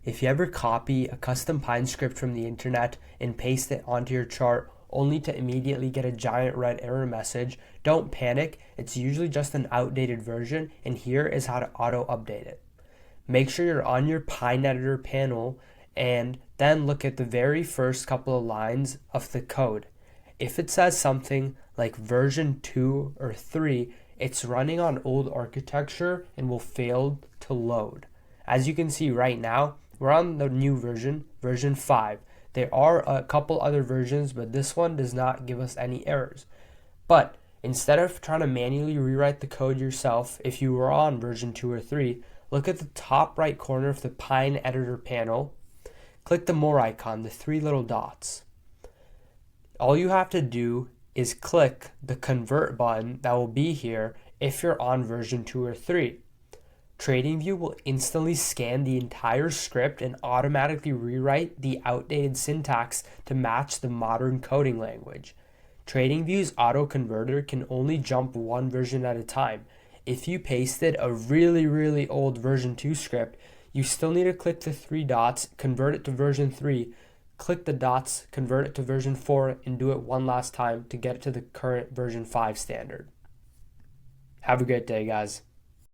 If you ever copy a custom Pine script from the internet and paste it onto your chart only to immediately get a giant red error message, don't panic. It's usually just an outdated version, and here is how to auto update it. Make sure you're on your Pine editor panel and then look at the very first couple of lines of the code. If it says something like version 2 or 3, it's running on old architecture and will fail to load. As you can see right now, we're on the new version, version 5. There are a couple other versions, but this one does not give us any errors. But instead of trying to manually rewrite the code yourself, if you were on version 2 or 3, look at the top right corner of the Pine editor panel. Click the more icon, the 3 little dots. All you have to do is click the convert button that will be here if you're on version 2 or 3. TradingView will instantly scan the entire script and automatically rewrite the outdated syntax to match the modern coding language. TradingView's auto converter can only jump one version at a time. If you pasted a really old version 2 script, you still need to click the 3 dots, convert it to version 3, click the dots, convert it to version 4, and do it one last time to get it to the current version 5 standard. Have a great day, guys.